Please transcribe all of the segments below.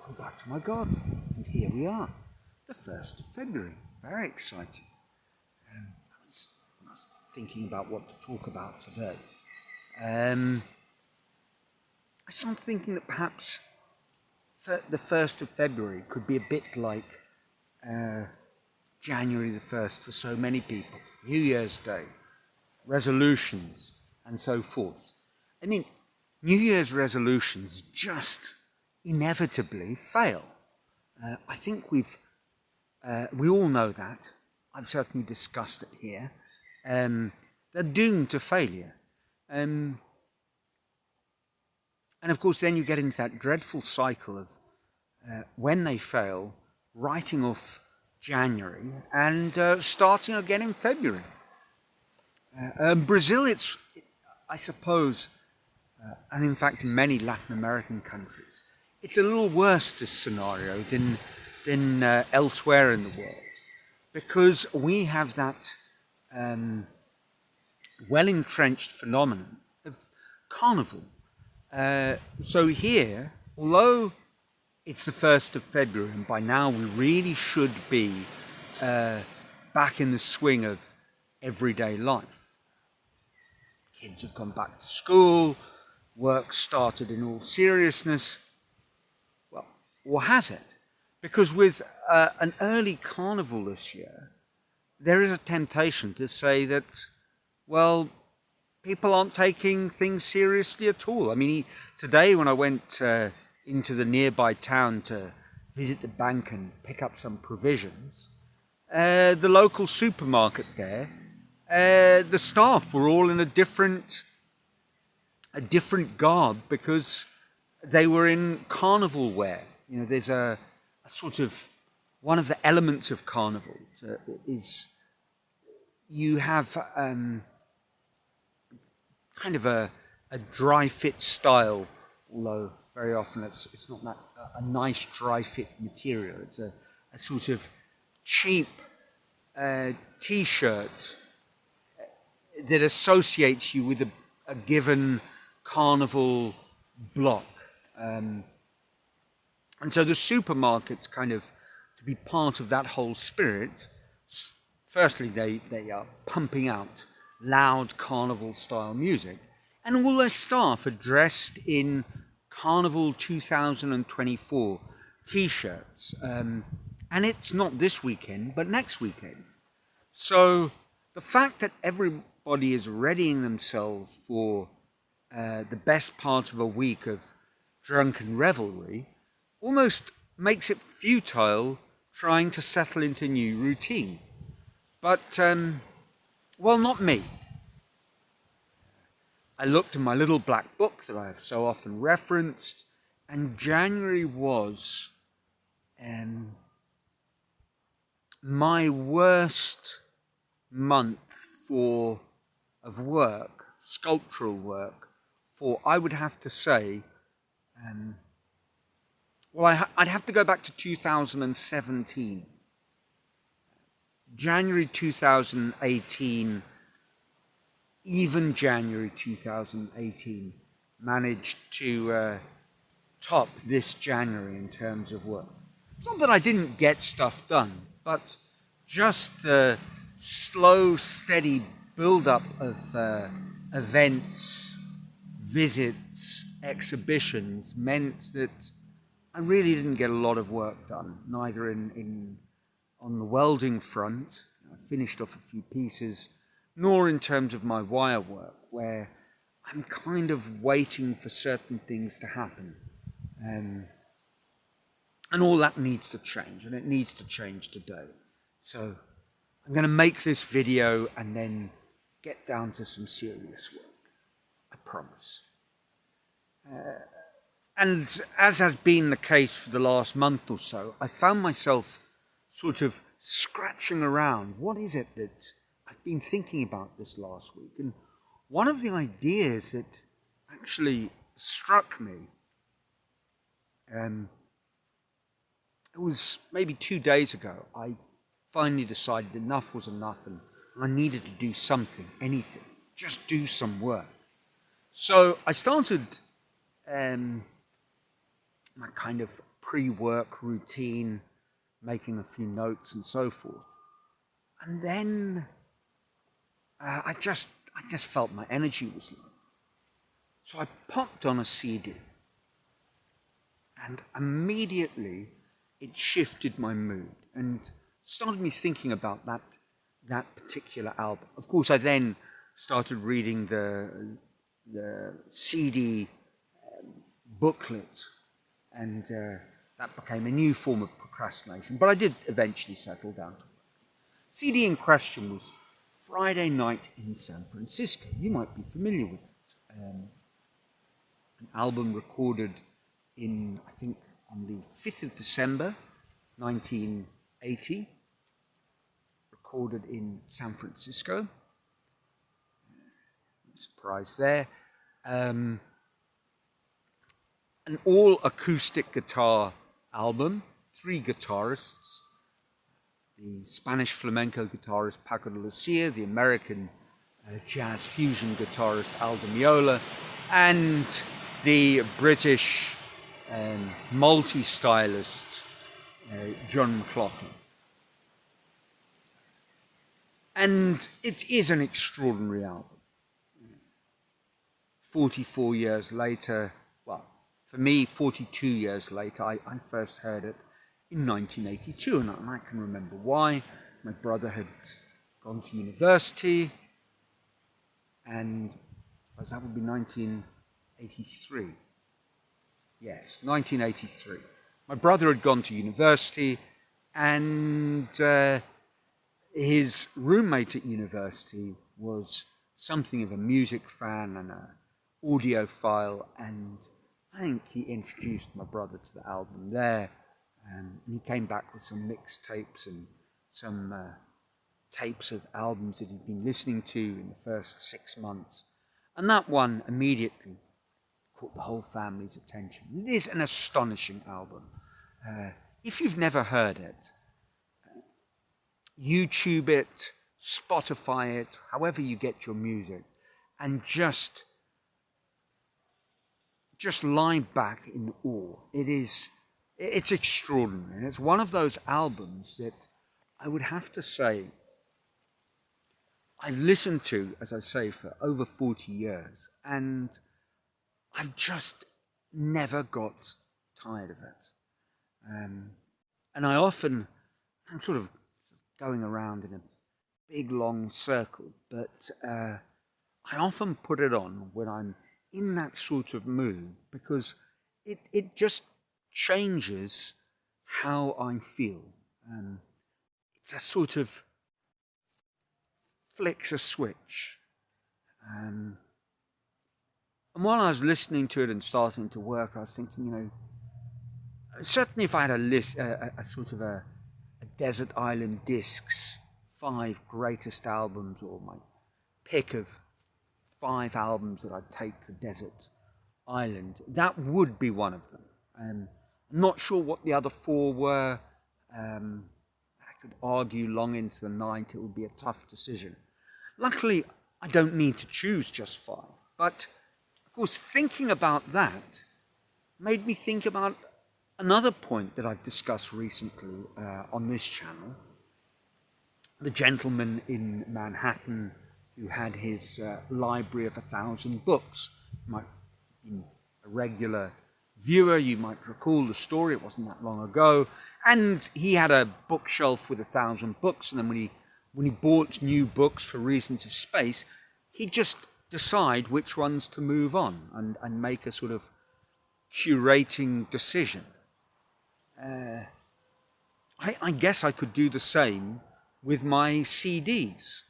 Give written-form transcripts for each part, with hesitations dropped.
go back to my garden. And here we are, the 1st of February. Very exciting. I was thinking about what to talk about today. I started thinking that perhaps the 1st of February could be a bit like January the 1st for so many people. New Year's Day, resolutions, and so forth. I mean, New Year's resolutions just inevitably fail. I think we all know that. I've certainly discussed it here. They're doomed to failure. And of course, then you get into that dreadful cycle of when they fail, writing off January and starting again in February. Brazil, I suppose, and in fact in many Latin American countries, it's a little worse, this scenario, than elsewhere in the world, because we have that well-entrenched phenomenon of carnival. So here, although it's the 1st of February, and by now we really should be back in the swing of everyday life. Kids have gone back to school, work started in all seriousness. Well, or has it? Because with an early carnival this year, there is a temptation to say that, well, people aren't taking things seriously at all. I mean, today when I went into the nearby town to visit the bank and pick up some provisions, the local supermarket there, the staff were all in a different garb because they were in carnival wear. You know, there's a sort of, one of the elements of carnival is you have kind of a dry fit style, although very often it's not that a nice dry fit material. It's a sort of cheap t-shirt that associates you with a given carnival block. And so the supermarkets kind of, to be part of that whole spirit, firstly they are pumping out loud carnival style music, and all their staff are dressed in Carnival 2024 t-shirts, and it's not this weekend but next weekend. So the fact that everybody is readying themselves for the best part of a week of drunken revelry almost makes it futile trying to settle into new routine. But well, not me. I looked in my little black book that I have so often referenced, and January was my worst month of work, sculptural work, for, I would have to say, I'd have to go back to 2017. January 2018, even January 2018, managed to top this January in terms of work. It's not that I didn't get stuff done, but just the slow, steady build-up of events, visits, exhibitions meant that I really didn't get a lot of work done, neither on the welding front. I finished off a few pieces, nor in terms of my wire work, where I'm kind of waiting for certain things to happen. And all that needs to change, and it needs to change today. So I'm going to make this video and then get down to some serious work. I promise. And as has been the case for the last month or so, I found myself sort of scratching around. What is it that I've been thinking about this last week? And one of the ideas that actually struck me, it was maybe 2 days ago. I finally decided enough was enough, and I needed to do something, anything, just do some work. So I started my kind of pre-work routine, making a few notes and so forth. And then I just felt my energy was low. So I popped on a CD, and immediately it shifted my mood and started me thinking about that particular album. Of course, I then started reading the CD booklet, and that became a new form of procrastination. But I did eventually settle down to it. CD in question was Friday Night in San Francisco. You might be familiar with it. An album recorded in, I think, on the 5th of December, 1980. Recorded in San Francisco. No surprise there. An all-acoustic guitar album, 3 guitarists. The Spanish flamenco guitarist Paco de Lucia, the American jazz fusion guitarist Aldo Meola, and the British multi-stylist John McLaughlin. And it is an extraordinary album. 44 years later, well, for me, 42 years later, I first heard it in 1982, and I can remember why. My brother had gone to university, and I suppose that would be 1983. Yes, 1983. My brother had gone to university, and his roommate at university was something of a music fan and an audiophile, and I think he introduced my brother to the album there. And he came back with some mixtapes and some tapes of albums that he'd been listening to in the first 6 months. And that one immediately caught the whole family's attention. It is an astonishing album. If you've never heard it, YouTube it, Spotify it, however you get your music, and just lie back in awe. It's extraordinary, and it's one of those albums that I would have to say I've listened to, as I say, for over 40 years, and I've just never got tired of it. And I'm sort of going around in a big long circle, but I often put it on when I'm in that sort of mood, because it just changes how I feel. It's a sort of flicks a switch. And while I was listening to it and starting to work, I was thinking, certainly if I had a sort of a Desert Island Discs 5 greatest albums, or my pick of 5 albums that I'd take to Desert Island, that would be one of them. I'm not sure what the other 4 were. I could argue long into the night. It would be a tough decision. Luckily, I don't need to choose just 5. But, of course, thinking about that made me think about another point that I've discussed recently on this channel. The gentleman in Manhattan who had his library of 1,000 books. You might be a regular viewer, you might recall the story, it wasn't that long ago. And he had a bookshelf with 1,000 books, and then when he bought new books for reasons of space, he'd just decide which ones to move on and make a sort of curating decision. I guess I could do the same with my CDs.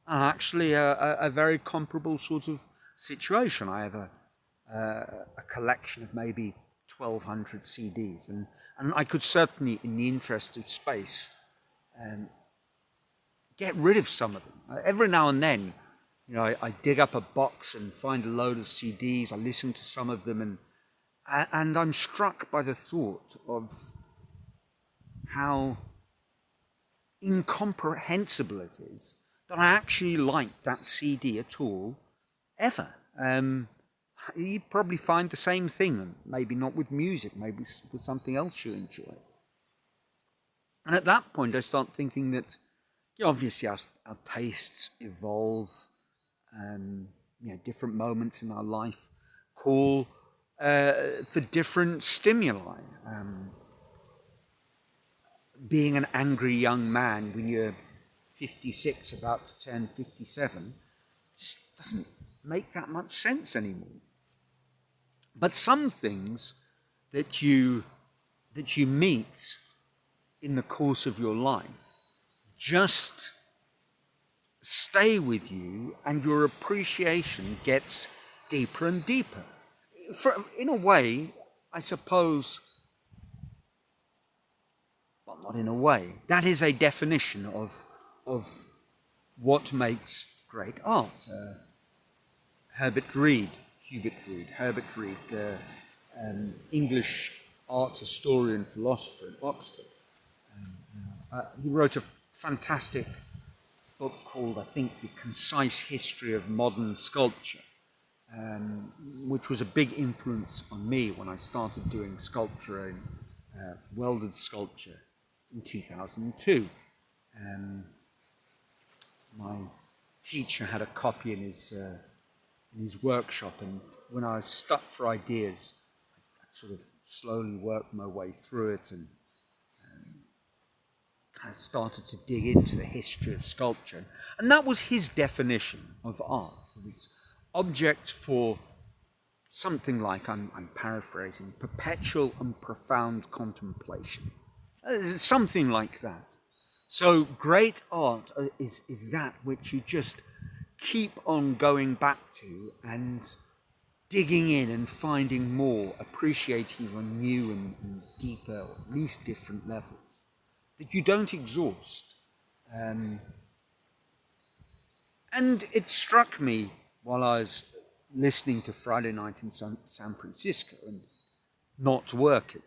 Actually, a very comparable sort of situation. I have a collection of maybe 1,200 CDs, and I could certainly, in the interest of space, get rid of some of them. Every now and then, I dig up a box and find a load of CDs. I listen to some of them, and I'm struck by the thought of how incomprehensible it is that I actually like that CD at all, ever. you'd probably find the same thing, and maybe not with music, maybe with something else you enjoy. And at that point, I start thinking that, yeah, obviously our tastes evolve, different moments in our life call for different stimuli. Being an angry young man when you're 56, about to turn 57, just doesn't make that much sense anymore. But some things that you meet in the course of your life just stay with you, and your appreciation gets deeper and deeper. In a way, I suppose, well, not in a way, that is a definition of what makes great art. Hubert Reed, the English art historian, philosopher at Oxford. He wrote a fantastic book called, I think, The Concise History of Modern Sculpture, which was a big influence on me when I started doing sculpture and welded sculpture in 2002. My teacher had a copy in his workshop, and when I was stuck for ideas, I sort of slowly worked my way through it and kind of started to dig into the history of sculpture. And that was his definition of art. It's objects for something like, I'm paraphrasing, perpetual and profound contemplation. Something like that. So great art is that which you just keep on going back to and digging in and finding more, appreciating on new and deeper, or at least different levels, that you don't exhaust. And it struck me while I was listening to Friday Night in San Francisco and not working,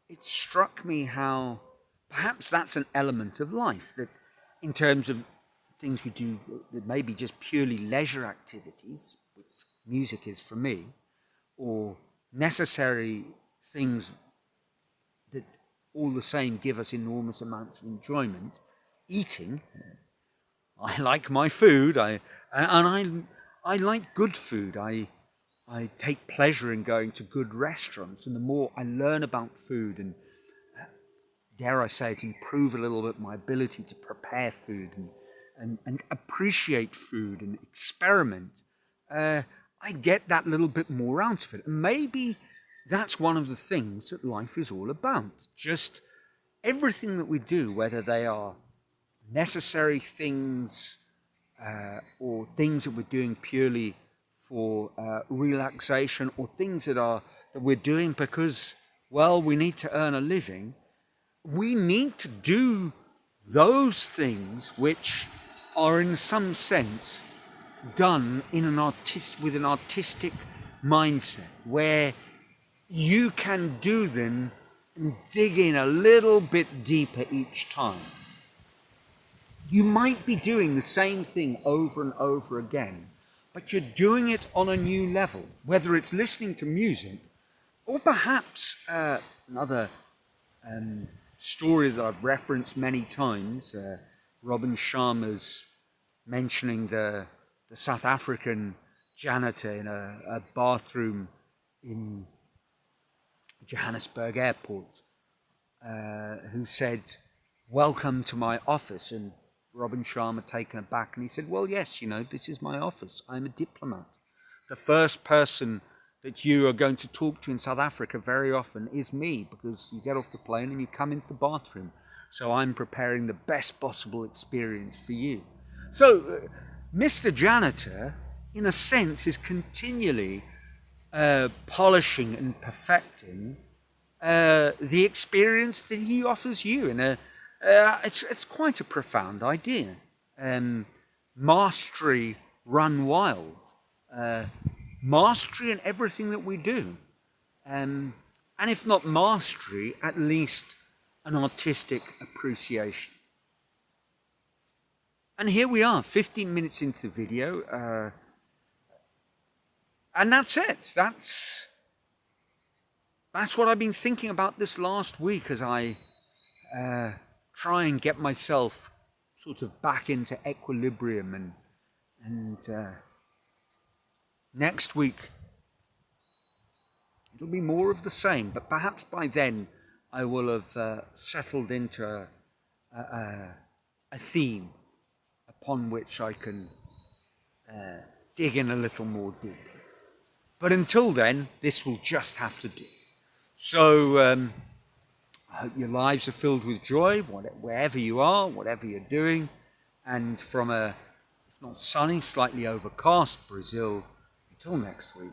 it struck me how perhaps that's an element of life, that in terms of things we do that may be just purely leisure activities, which music is for me, or necessary things that all the same give us enormous amounts of enjoyment. Eating, I like my food, I like good food. I take pleasure in going to good restaurants, and the more I learn about food and, dare I say it, improve a little bit my ability to prepare food and appreciate food and experiment, I get that little bit more out of it. And maybe that's one of the things that life is all about. Just everything that we do, whether they are necessary things or things that we're doing purely for relaxation, or things that we're doing because, well, we need to earn a living. We need to do those things which are in some sense done in with an artistic mindset, where you can do them and dig in a little bit deeper each time. You might be doing the same thing over and over again, but you're doing it on a new level, whether it's listening to music or perhaps another story that I've referenced many times, Robin Sharma's mentioning the South African janitor in a bathroom in Johannesburg airport, who said, "Welcome to my office." And Robin Sharma, taken aback, and he said, "Well, yes, this is my office. I'm a diplomat. The first person that you are going to talk to in South Africa very often is me, because you get off the plane and you come into the bathroom. So I'm preparing the best possible experience for you." So Mr. Janitor, in a sense, is continually polishing and perfecting the experience that he offers you. It's quite a profound idea. Mastery run wild. Mastery in everything that we do. And if not mastery, at least an artistic appreciation. And here we are, 15 minutes into the video. And that's it. That's what I've been thinking about this last week as I try and get myself sort of back into equilibrium, and next week it'll be more of the same, but perhaps by then I will have settled into a theme upon which I can dig in a little more deeply. But until then, this will just have to do. So I hope your lives are filled with joy, wherever you are, whatever you're doing. And from a, if not sunny, slightly overcast Brazil, until next week.